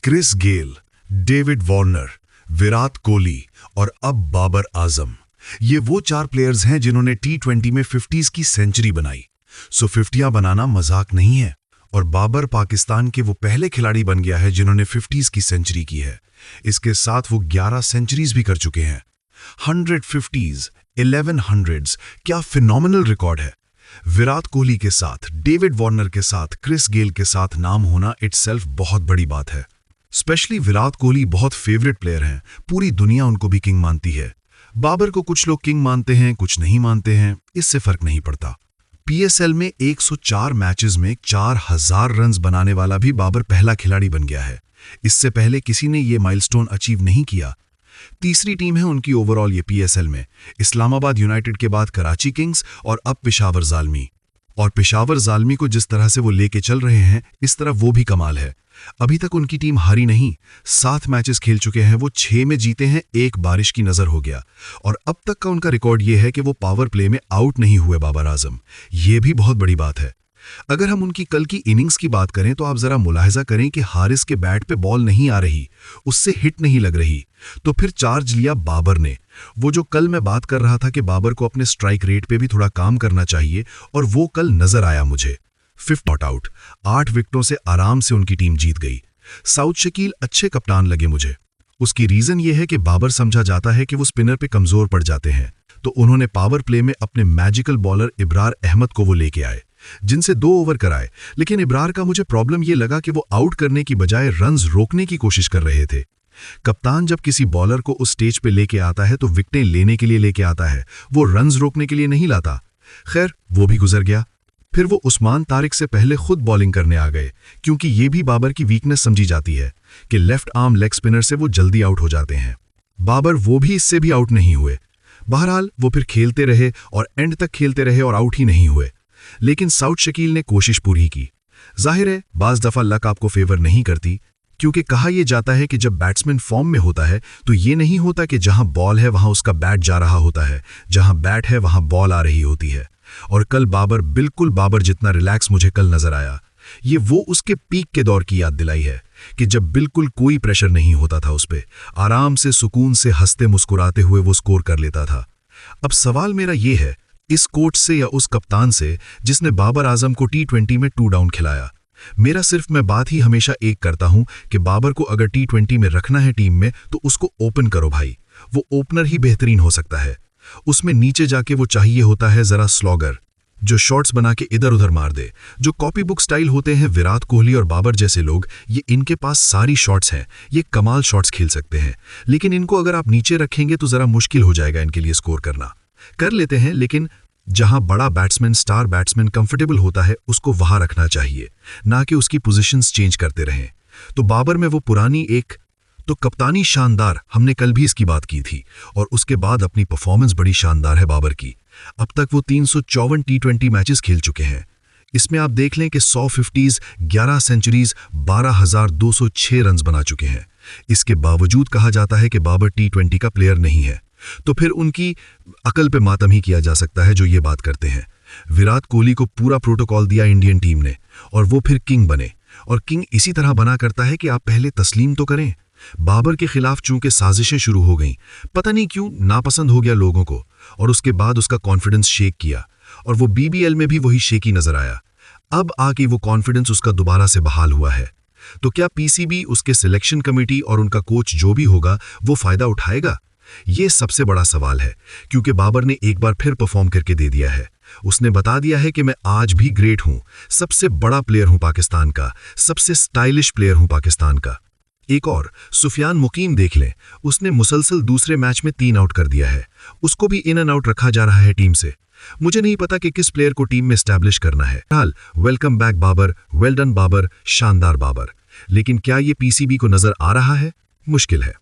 Chris Gayle, David Warner, Virat Kohli और अब बाबर आजम। ये वो 4 प्लेयर्स हैं जिन्होंने टी20 में 50s की सेंचुरी बनाई। सो 50 बनाना मजाक नहीं है। और बाबर पाकिस्तान के वो पहले खिलाड़ी बन गया है जिन्होंने 50s की सेंचुरी की है। इसके साथ वो 11 सेंचुरीज भी कर चुके हैं। 100 50s, 11 100s, क्या फिनोमिनल रिकॉर्ड है। विराट कोहली के साथ, डेविड वार्नर के साथ, क्रिस गेल के साथ नाम होना इटसेल्फ बहुत बड़ी बात है। स्पेशली विराट कोहली बहुत फेवरेट प्लेयर हैं, पूरी दुनिया उनको भी किंग मानती है। बाबर को कुछ लोग किंग मानते हैं, कुछ नहीं मानते हैं, इससे फर्क नहीं पड़ता। पीएसएल में 104 मैचेस में 4000 रन्स बनाने वाला भी बाबर पहला खिलाड़ी बन गया है। इससे पहले किसी ने ये माइलस्टोन अचीव नहीं किया। तीसरी टीम है उनकी ओवरऑल ये पीएसएल में। इस्लामाबाद यूनाइटेड के बाद कराची किंग्स और अब पेशावर जालमी। और पेशावर जालमी को जिस तरह से वो लेके चल रहे हैं, इस तरह वो भी कमाल है। अभी तक उनकी टीम हारी नहीं, 7 मैचेस खेल चुके हैं, वो 6 में जीते हैं, 1 बारिश की नजर हो गया। और अब तक का उनका रिकॉर्ड ये है कि वो पावर प्ले में आउट नहीं हुए बाबर आजम। ये भी बहुत बड़ी बात है। अगर हम उनकी कल की इनिंग्स की बात करें तो आप जरा मुलाहिजा करें कि हारिस के बैट पे बॉल नहीं आ रही, उससे हिट नहीं लग रही, तो फिर चार्ज लिया बाबर ने। वो जो कल मैं बात कर रहा था कि बाबर को अपने स्ट्राइक रेट पे भी थोड़ा काम करना चाहिए, और वो कल नजर आया मुझे। 5 नॉट आउट, 8 विकेटों से आराम से उनकी टीम जीत गई। साउथ शकील अच्छे कप्तान लगे मुझे। उसकी रीजन ये है कि बाबर समझा जाता है कि वो स्पिनर पे कमजोर पड़ जाते हैं, तो उन्होंने पावर प्ले में अपने मैजिकल बॉलर इब्रार अहमद को वो लेके आए, जिनसे 2 ओवर कराए। लेकिन इब्रार का मुझे प्रॉब्लम ये लगा कि वो आउट करने की बजाय रन्स रोकने की कोशिश कर रहे थे। कप्तान जब किसी बॉलर को उस स्टेज पे लेके आता है तो विकेटें लेने के लिए लेके आता है, वो रन्स रोकने के लिए नहीं लाता। खैर, वो भी गुजर गया। फिर वो उस्मान तारिक से पहले खुद बॉलिंग करने आ गए, क्योंकि ये भी बाबर की वीकनेस समझी जाती है कि लेफ्ट आर्म लेग स्पिनर से वो जल्दी आउट हो जाते हैं। बाबर वो भी इससे भी आउट नहीं हुए। बहरहाल वो फिर खेलते रहे और एंड तक खेलते रहे और आउट ही नहीं हुए। लेकिन साउथ शकील ने कोशिश पूरी की। जाहिर है बाज दफा लक आपको फेवर नहीं करती, क्योंकि कहा यह जाता है कि जब बैट्समैन फॉर्म में होता है तो ये नहीं होता कि जहां बॉल है वहां उसका बैट जा रहा होता है, जहां बैट है वहां बॉल आ रही होती है। और कल बाबर, बिल्कुल बाबर जितना रिलैक्स मुझे कल नजर आया। ये वो उसके पीक के दौर की याद दिलाई है कि जब बिल्कुल कोई प्रेशर नहीं होता था उस पे, आराम से सुकून से हंसते मुस्कुराते हुए वो स्कोर कर लेता था। अब सवाल मेरा ये है, इस कोच से या उस कप्तान से जिसने बाबर आजम को टी20 में 2 डाउन खिलाया। मेरा सिर्फ मैं बात ही हमेशा एक करता हूं कि बाबर को अगर टी20 में रखना है टीम में तो उसको ओपन करो भाई। वो ओपनर ही बेहतरीन हो सकता है। उसमें नीचे जाके वो चाहिए होता है जरा स्लॉगर, जो शॉट्स बना के इधर उधर मार दे। जो कॉपी बुक स्टाइल होते हैं विराट कोहली और बाबर जैसे लोग, ये इनके पास सारी शॉट्स हैं, ये कमाल शॉट्स खेल सकते हैं। लेकिन इनको अगर आप नीचे रखेंगे तो जरा मुश्किल हो जाएगा इनके लिए स्कोर करना। कर लेते हैं, लेकिन जहां बड़ा बैट्समैन, स्टार बैट्समैन कंफर्टेबल होता है उसको वहां रखना चाहिए, ना कि उसकी पोजीशंस चेंज करते रहें। तो बाबर में वो पुरानी एक तो कप्तानी शानदार, हमने कल भी इसकी बात की थी, और उसके बाद अपनी परफॉर्मेंस बड़ी शानदार है बाबर की। अब तक वो 354 टी20 मैचेस खेल चुके हैं। इसमें आप देख लें कि 100 50s, 11 सेंचुरीज, 12,206 रन्स बना चुके हैं। इसके बावजूद कहा जाता है कि बाबर टी20 का प्लेयर नहीं है, तो फिर उनकी अकल पे मातम ही किया जा सकता है जो ये बात करते हैं। विराट कोहली को पूरा प्रोटोकॉल दिया इंडियन टीम ने, और वो फिर किंग बने। और किंग इसी तरह बना करता है कि आप पहले तस्लीम तो करें। बाबर के खिलाफ चूंकि साजिशें शुरू हो गईं, पता नहीं क्यों नापसंद हो गया लोगों को, और उसके बाद उसका कॉन्फिडेंस शेक किया, और वो बीबीएल में भी वही शेकी नजर आया। अब आके वो कॉन्फिडेंस उसका दोबारा से बहाल हुआ है। तो क्या पीसीबी, उसके सिलेक्शन कमेटी और उनका कोच जो भी होगा वो फायदा उठाएगा? ये सबसे बड़ा सवाल है, क्योंकि बाबर ने एक बार फिर परफॉर्म करके दे दिया है। उसने बता दिया है कि मैं आज भी ग्रेट हूं, सबसे बड़ा प्लेयर हूं पाकिस्तान का, सबसे स्टाइलिश प्लेयर हूं पाकिस्तान का। एक और सुफियान मुकीम देख लें, उसने मुसलसल दूसरे मैच में 3 आउट कर दिया है। उसको भी इन एंड आउट रखा जा रहा है टीम से। मुझे नहीं पता कि किस प्लेयर को टीम में एस्टैब्लिश करना है। हाल, welcome back Babar, well done Babar, शानदार बाबर। लेकिन क्या ये पीसीबी को नजर आ रहा है? मुश्किल है।